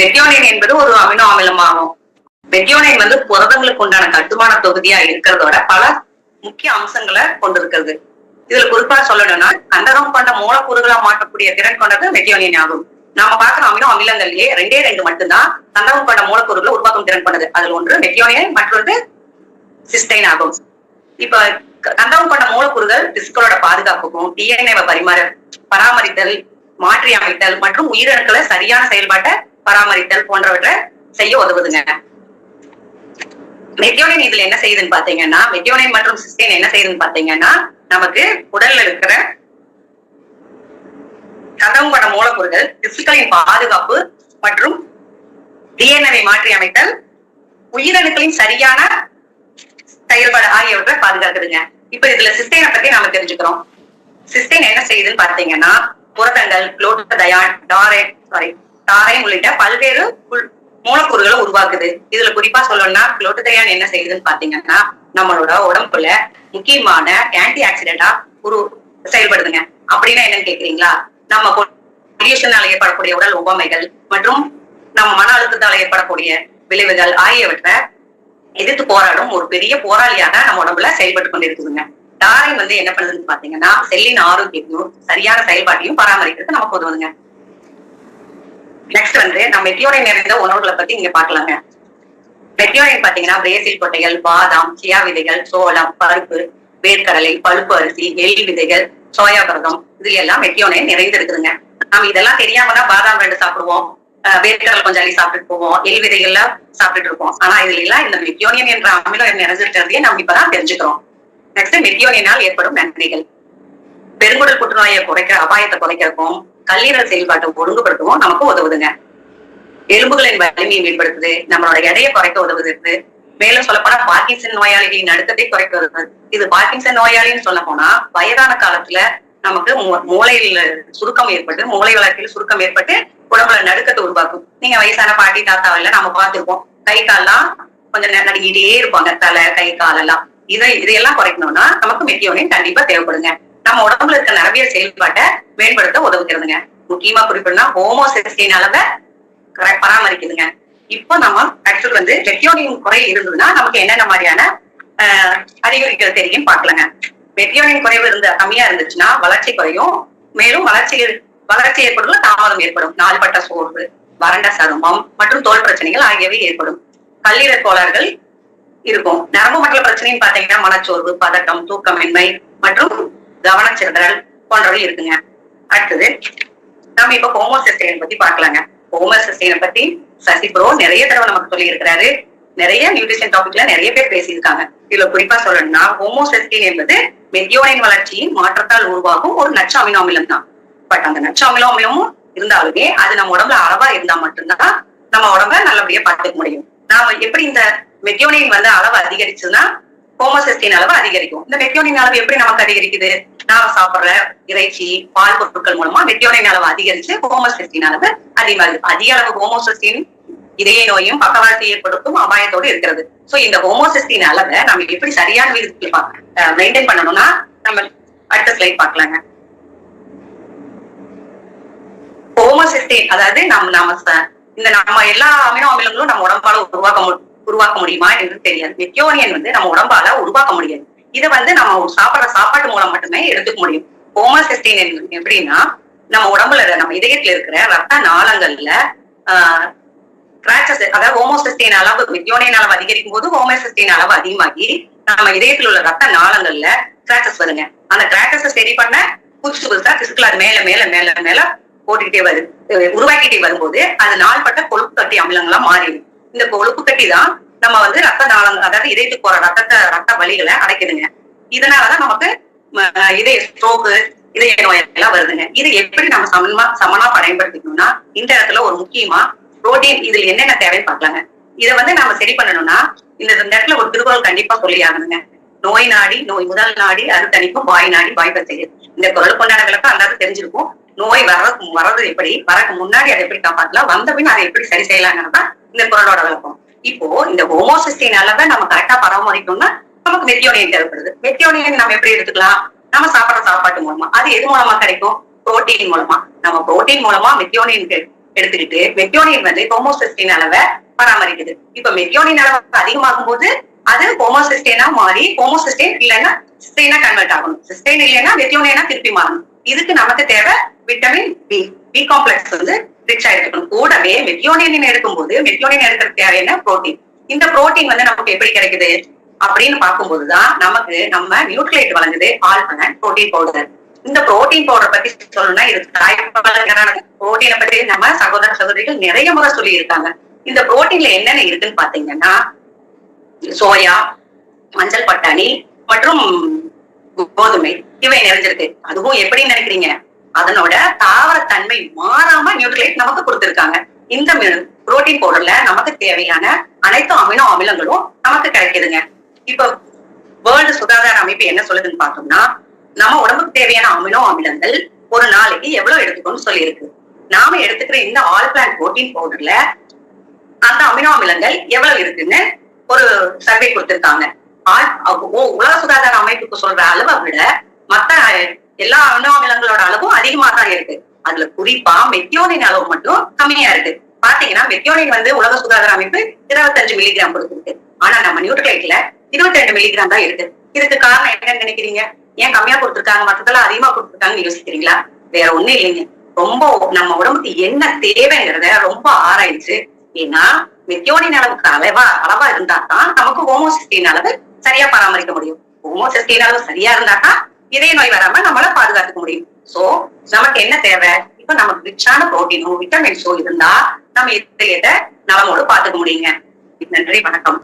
Methionine என்பது ஒரு amino அமிலமாகும். Methionine வந்து புரதங்களுக்கு உண்டான கட்டுமான தொகுதியா இருக்கிறதோட பல முக்கிய அம்சங்களை கொண்டிருக்கிறது. இதுல குறிப்பா சொல்லணும்னா கந்தகம் கொண்ட மூலக்கூறுகளா மாற்றக்கூடிய திறன் கொண்டது மெத்தியோனைன் ஆகும். நாம பார்க்கிற அமினோ அமிலங்கள்லயே 2 மட்டும்தான் கந்தகம் கொண்ட மூலக்கூறுகளை உருவாக்கும் திறன் கொண்டது. அதில் ஒன்று மெத்தியோனைன், மற்றொன்று சிஸ்டைன் ஆகும். இப்ப கந்தகம் கொண்ட மூலக்கூறுகள் திசுக்களோட பாதுகாப்புக்கும் டிஎன்ஏவை பராமரித்தல், மாற்றி அமைத்தல் மற்றும் உயிரணுக்களை சரியான செயல்பாட்டை பராமரித்தல் போன்றவற்றை செய்ய உதவுதுங்க. மெத்தியோனைன் இதுல என்ன செய்யுதுன்னு பாத்தீங்கன்னா, மெத்தியோனைன் மற்றும் சிஸ்டைன் என்ன செய்யுதுன்னு பாத்தீங்கன்னா, நமக்கு உடல்ல இருக்கிற கந்தகம் கொண்ட மூலக்கூறுகள் திசுக்களின் பாதுகாப்பு மற்றும் டிஎன்ஏவை மாற்றி அமைத்தல், உயிரணுக்களின் சரியான செயல்பாடு ஆகியவற்றை பாதுகாக்குதுங்க. இப்ப இதுல சிஸ்டைனை பத்தி நாம தெரிஞ்சுக்கிறோம். சிஸ்டைன் என்ன செய்யுதுன்னு பாத்தீங்கன்னா, புரதங்கள், குளோட்டதயான், டாரைன் உள்ளிட்ட பல்வேறு மூலக்கூறுகளை உருவாக்குது. இதுல குறிப்பா சொல்லணும்னா குளோட்டதயான் என்ன செய்யுதுன்னு பாத்தீங்கன்னா, நம்மளோட உடம்புல முக்கியமான ஆன்டி ஆக்சிடென்டா செயல்படுதுங்க. அப்படின்னா என்னன்னு கேக்குறீங்களா? நம்ம பொல்யூஷனால ஏற்படக்கூடிய உடல் உபாமைகள் மற்றும் நம்ம மன அழுத்தத்தால ஏற்படக்கூடிய விளைவுகள் ஆகியவற்றை எதிர்த்து போராடும் ஒரு பெரிய போராளியாக நம்ம உடம்புல செயல்பட்டு கொண்டிருக்குதுங்க. டாரைன் வந்து என்ன பண்ணுதுன்னு பாத்தீங்கன்னா, செல்லின் ஆரோக்கியத்தையும் சரியான செயல்பாட்டையும் பராமரிக்கிறது நமக்கு உதவுதுங்க. நெக்ஸ்ட் வந்து நம்ம மெத்தியோனைன் நிறைந்த உணவுகளை பத்தி நீங்க பாக்கலாங்க. மெத்தியோனைன் பாத்தீங்கன்னா பிரேசில் கொட்டைகள், பாதாம், சியா விதைகள், சோளம், பருப்பு, வேர்க்கடலை, பழுப்பு அரிசி, எள் விதைகள், சோயா புரதம், இதுல எல்லாம் மெத்தியோனைன் நிறைந்திருக்குதுங்க. நம்ம இதெல்லாம் தெரியாம தான் பாதாம் 2 சாப்பிடுவோம், வேர்க்கடலை கொஞ்சம் அள்ளி சாப்பிட்டு போவோம், எள் விதைகள்ல சாப்பிட்டுட்டு இருப்போம். ஆனா இதுல எல்லாம் இந்த மெத்தியோனைன் என்ற அமிலம் நிறைஞ்சிருக்கிறதையே நம்ம இப்பதான் தெரிஞ்சுக்கிறோம். நெக்ஸ்ட் மெத்தியோனைனால் ஏற்படும் நன்மைகள். பெருங்குடல் புற்றுநோயை அபாயத்தை குறைக்கிறதுக்கும் கல்லீரல் செயல்பாட்டை ஒழுங்குபடுத்தவும் நமக்கு உதவுதுங்க. எலும்புகளின் வலிமையை மேம்படுத்துது, நம்மளோட எடையை குறைக்க உதவுது. மேலும் சொல்ல போனா பார்க்கின்சன் நோயாளிகளின் நடுக்கத்தை குறைக்க உதவுது. இது பார்க்கின்சன் நோயாளின்னு சொல்ல போனா வயதான காலத்துல நமக்கு மூளையில சுருக்கம் ஏற்பட்டு, மூளை வளர்ச்சியில் சுருக்கம் ஏற்பட்டு உடம்புல நடுக்கத்தை உருவாக்கும். நீங்க வயசான பாட்டி தாத்தாவில நம்ம பார்த்திருப்போம், கை கால்லாம் கொஞ்சம் நடுங்கிட்டே இருப்பாங்க, தலை கை காலெல்லாம். இதையெல்லாம் குறைக்கணும்னா நமக்கு மெத்தியோனைன் கண்டிப்பா தேவைப்படுங்க. நம்ம உடம்புல இருக்க நரம்பியல் செயல்பாட்டை மேம்படுத்த உதவுகிறதுங்க. முக்கியமா குறிப்பிடனா ஹோமோசிஸ்டைன் அளவை பராமரிக்குதுங்க. இப்போ நம்ம ஆக்சுவல் வந்து மெத்தியோனைன் குறை இருந்ததுன்னா நமக்கு என்னென்ன மாதிரியான அறிகுறிகள் தெரியும் பாக்கலாங்க. மெத்தியோனைன் குறைவு கம்மியா இருந்துச்சுன்னா வளர்ச்சி குறையும். மேலும் வளர்ச்சி ஏற்படுவதில் தாமதம் ஏற்படும். நாள்பட்ட சோர்வு, வறண்ட சருமம் மற்றும் தோல் பிரச்சனைகள் ஆகியவை ஏற்படும். கல்லீரல் கோளாறுகள் இருக்கும். நரம்பு மண்டல பிரச்சனைன்னு பாத்தீங்கன்னா மனச்சோர்வு, பதட்டம், தூக்கமின்மை மற்றும் கவனச்சிதறல் போன்றவை இருக்குங்க. அடுத்தது நம்ம இப்ப ஹோமோசிஸ்டைன் பத்தி பாக்கலாங்க. ஹோமோசிஸ்டைனை பத்தி சசி ப்ரோ நிறைய தடவை நமக்கு சொல்லி இருக்கிறாரு. நிறைய நியூட்ரிஷன் டாபிக்ல நிறைய பேர் பேசியிருக்காங்க. இதுல குறிப்பா சொல்லணும்னா ஹோமோசிஸ்டைன் என்பது மெத்தியோனைன் வளர்ச்சியின் மாற்றத்தால் உருவாகும் ஒரு நச்சு அமினோ அமிலம் தான். பட் அந்த நச்சு அமினோ அமிலமும் இருந்தாலுமே அது நம்ம உடம்புல அளவா இருந்தா மட்டும்தான் நம்ம உடம்ப நல்லபடியா பார்த்துக்க முடியும். நாம எப்படி இந்த மெத்தியோனைன் வந்து அளவு அதிகரிச்சதுன்னா ஹோமோசிஸ்டைன் அளவு அதிகரிக்கும். இந்த மெத்தியோனைன் அளவு எப்படி நமக்கு அதிகரிக்குது? நாம சாப்பிடுற இறைச்சி, பால் பொருட்கள் மூலமா மெத்தியோனைன் அளவு அதிகரிச்சு ஹோமோசிஸ்டைன் அளவு அதிகமாகுது. அதிக அளவு ஹோமோசிஸ்டைன் இதய நோயும் பக்கவாதத்தை ஏற்படுத்தும் அபாயத்தோடு இருக்கிறது. சோ இந்த ஹோமோசிஸ்டைன் அளவை நம்ம எப்படி சரியான விதத்தில் மெயின்டைன் பண்ணணும்னா நம்ம அடுத்த ஸ்லைட் பாக்கலாங்க. ஹோமோசிஸ்டைன் அதாவது நம்ம எல்லா அமினோ அமிலங்களும் நம்ம உடம்பால உருவாக்க முடியுமா என்று தெரியாது. மெத்தியோனைன் வந்து நம்ம உடம்பால உருவாக்க முடியாது. இதை வந்து நம்ம சாப்பிடுற சாப்பாட்டு மூலம் மட்டுமே எடுத்துக்க முடியும். ஹோமோசிஸ்டைன் எப்படின்னா நம்ம உடம்புல நம்ம இதயத்துல இருக்கிற ரத்த நாளங்கள்ல கிராச்சஸ், அதாவது ஹோமோசிஸ்டைன் அளவு மெத்தியோனைன் அளவு அதிகரிக்கும் போது ஹோமோசிஸ்டைன் அளவு அதிகமாகி நம்ம இதயத்தில் உள்ள ரத்த நாளங்கள்ல கிராச்சஸ் வருங்க. அந்த கிராச்சஸ் சரி பண்ண புதுசா திசுக்கள் அது மேல மேல மேல மேல போட்டுக்கிட்டே உருவாக்கிட்டே வரும்போது அது நாள்பட்ட கொழுப்பு கட்டி அமிலங்களா மாறிடும். இந்த கொழுப்பு கட்டி தான் நம்ம வந்து ரத்த நாளங்கள், அதாவது இதயத்துக்கு போற ரத்த வலிகளை அடைக்குதுங்க. இதனாலதான் நமக்கு இதய ஸ்ட்ரோக்கு, இதய நோய் எல்லாம் வருதுங்க. இது எப்படி நம்ம சமனா பயன்படுத்திக்கணும்னா இந்த இடத்துல ஒரு முக்கியமா புரோட்டீன் இதுல என்னென்ன தேவைன்னு பாக்கலாங்க. இதை வந்து நம்ம சரி பண்ணணும்னா இந்த இடத்துல ஒரு திருக்குறள் கண்டிப்பா சொல்லி ஆகணுங்க. நோய் நாடி நோய் முதல் நாடி அறுத்தணிக்கும், வாய் நாடி வாய்ப்பை செய்யுது. இந்த குரல் கொண்டாட விளக்கம் எல்லாரும் தெரிஞ்சிருக்கும். நோய் வர்றது எப்படி, வரக்கு முன்னாடி அதை எப்படி காப்பாற்றலாம், வந்த பின் அதை எப்படி சரி செய்யலாங்கிறதா இந்த குரலோட விளக்கம். இப்போ இந்த ஹோமோசிஸ்டைன் அளவை நம்ம கரெக்டா பராமரிக்கணும்னா நமக்கு மெத்தியோனைன் தேவைப்படுது. மெத்தியோனைன் நம்ம எப்படி எடுத்துக்கலாம்? நம்ம சாப்பிடுற சாப்பாட்டு மூலமா. அது எது மூலமா கிடைக்கும்? புரோட்டீன் மூலமா. நம்ம புரோட்டீன் மூலமா மெத்தியோனைன் எடுத்துக்கிட்டு மெத்தியோனின் வந்து ஹோமோசிஸ்டின் அளவை பராமரிக்குது. இப்ப மெத்தியோனின் அளவு அதிகமாகும் போது அது ஹோமோசிஸ்டேனா மாறி ஹோமோசிஸ்டேன் இல்லைன்னா சிஸ்டைனா கன்வெர்ட் ஆகணும். சிஸ்டைன் இல்லைன்னா மெத்தியோனினா திருப்பி மாறணும். இதுக்கு நமக்கு தேவை விட்டமின் பி. பி காம்ப்ளெக்ஸ் வந்து ரிச்சா எடுத்துக்கணும். கூடவே மெத்தியோனின் எடுக்கும்போது மெத்தியோனின் எடுக்கிறது தேவையான புரோட்டீன். இந்த புரோட்டீன் வந்து நமக்கு எப்படி கிடைக்குது அப்படின்னு பார்க்கும்போதுதான் நமக்கு நம்ம நியூட்ரிலேட் வழங்குது ஆல்பனன் புரோட்டீன் பவுடர். இந்த புரோட்டீன் பவுடர் பத்தி சொல்லணும்னா இது புரோட்டீனை பத்தி நம்ம சகோதர சகோதரிகள் நிறைய முறை சொல்லி இருக்காங்க. இந்த புரோட்டீன்ல என்னென்ன இருக்குன்னு பாத்தீங்கன்னா சோயா, மஞ்சள் பட்டாணி மற்றும் கோதுமை இவை நிறைஞ்சிருக்கு. அதுவும் எப்படி நினைக்கிறீங்க, அதனோட தாவர தன்மை மாறாம நியூட்ரிலேட் நமக்கு கொடுத்திருக்காங்க. இந்த புரோட்டீன் பவுடர்ல நமக்கு தேவையான அனைத்து அமினோ அமிலங்களும் நமக்கு கிடைக்குதுங்க. இப்ப வேர்ல்டு சுகாதார அமைப்பு என்ன சொல்லுதுன்னு பார்த்தோம்னா நம்ம உடம்புக்கு தேவையான அமினோ அமிலங்கள் ஒரு நாளைக்கு எவ்வளவு எடுத்துக்கணும்னு சொல்லி இருக்கு. நாம எடுத்துக்கிற இந்த ஆல் பிளான்ட் புரோட்டீன் பவுடர்ல அந்த அமினோ அமிலங்கள் எவ்வளவு இருக்குன்னு ஒரு சர்வே கொடுத்திருக்காங்க. உலக சுகாதார அமைப்புக்கு சொல்ற அளவை விட மத்த எல்லா அமினோ அமிலங்களோட அளவும் அதிகமா தான் இருக்கு. அதுல குறிப்பா மெத்தியோனின் அளவு மட்டும் கம்மியா இருக்கு. பாத்தீங்கன்னா மெத்தியோனின் வந்து உலக சுகாதார அமைப்பு 25 மில்லிகிராம் கொடுத்துருக்கு. ஆனா நம்ம நியூட்ரிலேட்ல 22 மில்லிகிராம் தான் இருக்கு. இதுக்கு காரணம் என்னன்னு நினைக்கிறீங்க? ஏன் கம்மியா கொடுத்துருக்காங்க, மற்றதெல்லாம் அதிகமா கொடுத்துருக்காங்கன்னு யோசிக்கிறீங்களா? வேற ஒண்ணும் இல்லைங்க. ரொம்ப நம்ம உடம்புக்கு என்ன தேவைங்கிறத ரொம்ப ஆராய்ச்சு. ஏன்னா மெத்தியோனின் அளவுக்கு அளவா இருந்தா தான் நமக்கு ஹோமோசிஸ்டின் அளவு சரியா பராமரிக்க முடியும். ஹோமோசிஸ்டின் அளவு சரியா இருந்தா தான் இதய நோய் வராம நம்மள பாதுகாத்துக்க முடியும். சோ நமக்கு என்ன தேவை? இப்ப நமக்கு ரிச்சான புரோட்டீனும் விட்டமின்ஸும் இருந்தா நம்ம இதயத்தை நலமோடு பாத்துக்க முடியுங்க. நன்றி, வணக்கம்.